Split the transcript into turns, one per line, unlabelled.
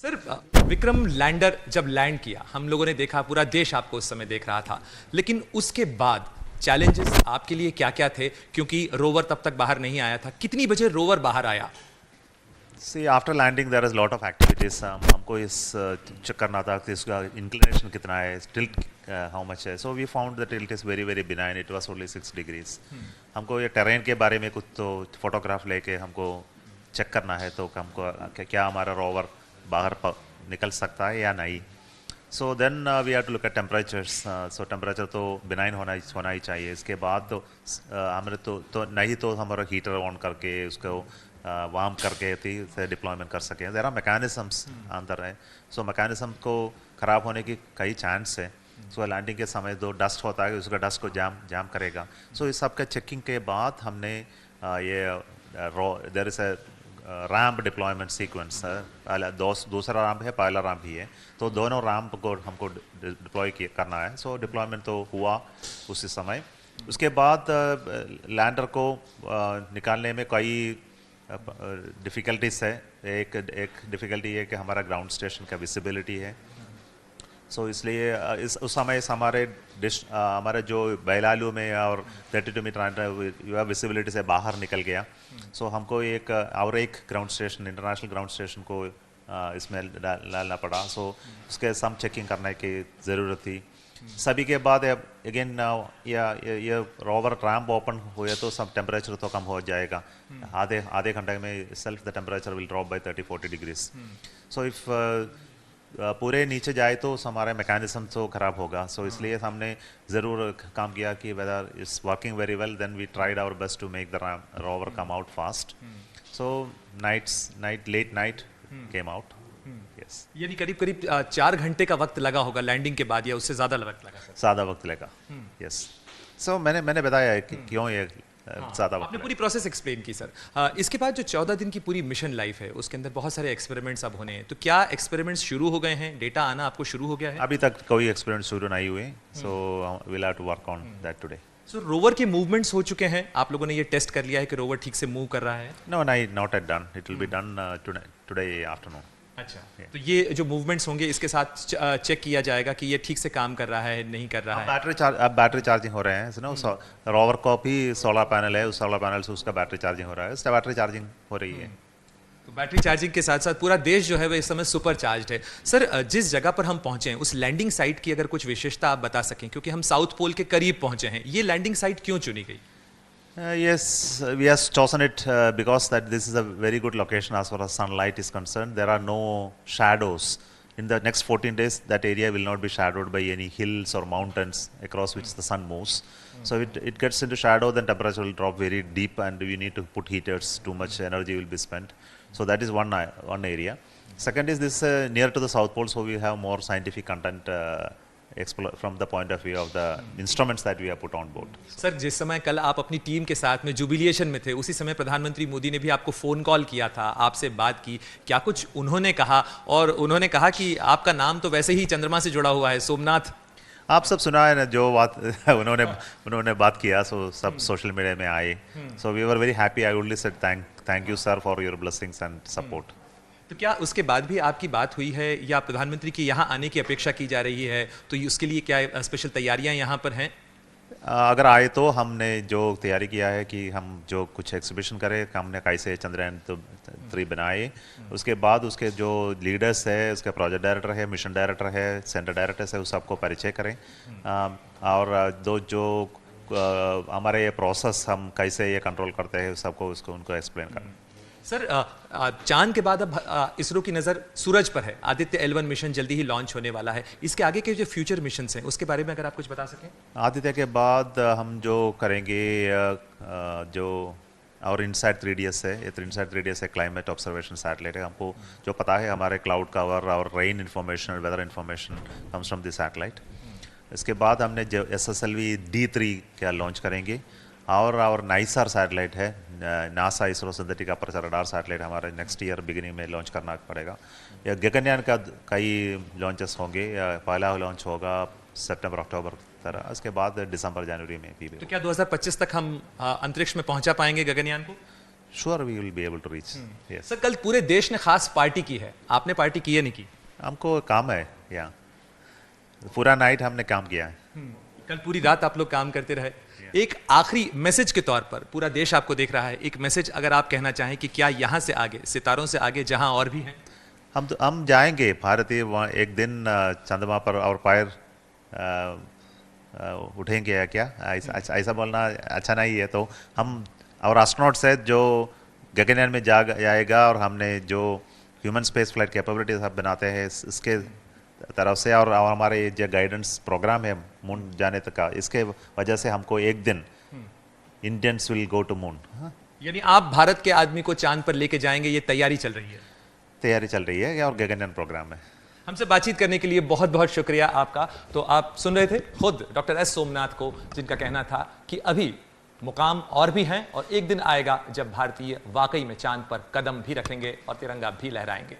Sir Vikram lander जब land किया हम लोगों ने देखा, पूरा देश आपको उस समय देख रहा था, लेकिन उसके बाद चैलेंजेस आपके लिए क्या क्या थे? क्योंकि रोवर तब तक बाहर नहीं आया था। कितनी बजे रोवर बाहर आया?
See, after landing there is a lot of activities. हमको इस चेक करना था कि इसका inclination कितना है, tilt how much है. So we found the tilt is very very benign. It was only 6 degrees. हमको ये terrain के बारे में कुछ तो फोटोग्राफ लेके हमको चेक करना है, तो हमको क्या हमारा रोवर बाहर निकल सकता है या नहीं. So then we have to look at temperatures. So temperature तो benign होना ही चाहिए. इसके बाद तो हमारे तो नहीं तो हमारा हीटर ऑन करके उसको वार्म करके थी से डिप्लॉयमेंट कर सकें. देयर आर मैकेनिज्म्स अंदर है. सो मैकेनिज्म को ख़राब होने की कई चांस है. सो लैंडिंग के समय जो डस्ट होता है उसका डस्ट को जाम करेगा. सो इस सब के चेकिंग के बाद हमने ये there is a ramp deployment sequence. दूसरा रैम्प है, पहला रैम्प भी है, तो दोनों रैम्प को हमको डिप्लॉय करना है. सो डिप्लॉयमेंट तो हुआ उसी समय. उसके बाद लैंडर को निकालने में कई डिफ़िकल्टीज है. एक डिफ़िकल्टी है कि हमारा ग्राउंड स्टेशन का विजिबिलिटी है. सो इसलिए उस समय हमारे जो बैलालू में और 32 मीटर विजिबिलिटी से बाहर निकल गया. सो हमको एक ground station, international ground station को इसमें डालना पड़ा. सो उसके सम चेकिंग करने की ज़रूरत थी. सभी के बाद अगेन ये रोवर रैम्प ओपन हुए तो सब टेम्परेचर तो कम हो जाएगा. आधे घंटे में self the temperature will drop by 30-40 degrees. So if पूरे नीचे जाए तो हमारा मैकेनिज्म तो ख़राब होगा. सो इसलिए हमने ज़रूर काम किया कि weather is working very well. Then we tried our best to make the rover come out fast. So late night came out.
यानी करीब करीब 4 घंटे का वक्त लगा होगा लैंडिंग के बाद, या उससे ज़्यादा वक्त लगा?
ज़्यादा वक्त लगा. यस. सो मैंने बताया है कि क्यों ये ज़्यादा वक्त.
आपने पूरी प्रोसेस एक्सप्लेन की सर. इसके बाद जो 14 दिन की पूरी मिशन लाइफ है उसके अंदर बहुत सारे एक्सपेरिमेंट्स अब होने हैं, तो क्या एक्सपेरिमेंट्स शुरू हो गए हैं? डेटा आना आपको शुरू हो गया है?
अभी तक कोई एक्सपेरिमेंट शुरू नहीं हुए. So will have to work on that today.
So rover के मूवमेंट्स हो चुके हैं? आप लोगों ने ये टेस्ट कर लिया है कि रोवर ठीक से मूव कर रहा है?
No, not yet done. It will be done today afternoon.
अच्छा, तो ये जो मूवमेंट्स होंगे इसके साथ चेक किया जाएगा कि ये ठीक से काम कर रहा है, नहीं कर रहा है?
अब बैटरी चार्जिंग हो रहे हैं. रोवर को भी सोलर पैनल है, उस सोलर पैनल से उसका बैटरी चार्जिंग हो रहा है. उसका बैटरी चार्जिंग हो रही है.
तो बैटरी चार्जिंग के साथ साथ पूरा देश जो है वो इस समय सुपर चार्ज्ड है. सर जिस जगह पर हम पहुंचे हैं उस लैंडिंग साइट की अगर कुछ विशेषता आप बता सकें, क्योंकि हम साउथ पोल के करीब पहुंचे हैं, ये लैंडिंग साइट क्यों चुनी गई?
Yes, we have chosen it because that this is a very good location as far as sunlight is concerned. There are no shadows. In the next 14 days, that area will not be shadowed by any hills or mountains across which the sun moves. So it gets into shadow, then temperature will drop very deep and we need to put heaters. Too much energy will be spent. So that is one area. Second is this near to the South Pole, so we have more scientific content from the point of view of the instruments that we have put on board.
Sir जिस समय कल आप अपनी team के साथ में जुबिलिएशन में थे, उसी समय प्रधानमंत्री मोदी ने भी आपको फ़ोन कॉल किया था, आपसे बात की. क्या कुछ उन्होंने कहा? और उन्होंने कहा कि आपका नाम तो वैसे ही चंद्रमा से जुड़ा हुआ है, सोमनाथ.
आप सब सुना है ना जो बात उन्होंने बात किया. सो सब सोशल मीडिया में आए. So we were very happy. I only said thank you sir for your blessings and support.
तो क्या उसके बाद भी आपकी बात हुई है या प्रधानमंत्री की यहाँ आने की अपेक्षा की जा रही है? तो उसके लिए क्या स्पेशल तैयारियाँ यहाँ पर हैं?
अगर आए तो हमने जो तैयारी किया है कि हम जो कुछ एग्जीबिशन करें, हमने कैसे चंद्रयान 3 बनाए. उसके बाद उसके जो लीडर्स है, उसके प्रोजेक्ट डायरेक्टर है, मिशन डायरेक्टर है, सेंटर डायरेक्टर्स है, उस सबको परिचय करें. और जो हमारे ये प्रोसेस हम कैसे ये कंट्रोल करते हैं सबको उनको एक्सप्लेन करें.
सर चांद के बाद अब इसरो की नज़र सूरज पर है. आदित्य L1 मिशन जल्दी ही लॉन्च होने वाला है. इसके आगे के जो फ्यूचर मिशंस हैं उसके बारे में अगर आप कुछ बता सकें.
आदित्य के बाद हम जो करेंगे जो और इनसाइट 3DS है. ये इनसाइट 3DS है क्लाइमेट ऑब्जर्वेशन सैटेलाइट है. हमको जो पता है हमारे क्लाउड कवर और रेन इन्फॉर्मेशन और weather information comes from this satellite. इसके बाद हमने जो SSLV D3 का लॉन्च करेंगे. और नाइसर सैटेलाइट है, NASA ISRO synthetic aperture radar satellite हमारे नेक्स्ट ईयर बिगिनिंग में लॉन्च करना पड़ेगा. या गगनयान का कई लॉन्चेस होंगे. पहला लॉन्च होगा सितंबर अक्टूबर तरह. उसके बाद दिसंबर जनवरी में भी.
तो क्या 2025 तक हम अंतरिक्ष में पहुंचा पाएंगे गगनयान को?
sure we will be able to reach. Yes.
Sir कल पूरे देश ने खास पार्टी की है, आपने पार्टी की है नहीं की?
हमको काम है यहाँ, पूरा नाइट हमने काम किया है.
कल पूरी रात आप लोग काम करते रहे. एक आखिरी मैसेज के तौर पर पूरा देश आपको देख रहा है, एक मैसेज अगर आप कहना चाहें कि क्या यहाँ से आगे, सितारों से आगे जहाँ और भी हैं,
हम जाएंगे भारतीय वहाँ एक दिन चंद्रमा पर और पैर उठेंगे या क्या, ऐसा बोलना अच्छा नहीं है. तो हम और एस्ट्रोनॉट्स है जो गगनयान में जाएगा, और हमने जो ह्यूमन स्पेस फ्लाइट कैपेबिलिटीज हम बनाते हैं इसके तरफ से, और हमारे जो गाइडेंस प्रोग्राम है मून जाने तक का, इसके वजह से हमको एक दिन Indians will go to moon.
यानी आप भारत के आदमी को चांद पर लेके जाएंगे, ये तैयारी चल रही है?
तैयारी चल रही है और गगनयान प्रोग्राम है.
हमसे बातचीत करने के लिए बहुत बहुत शुक्रिया आपका. तो आप सुन रहे थे खुद डॉक्टर एस सोमनाथ को, जिनका कहना था कि अभी मुकाम और भी हैं और एक दिन आएगा जब भारतीय वाकई में चांद पर कदम भी रखेंगे और तिरंगा भी लहराएंगे.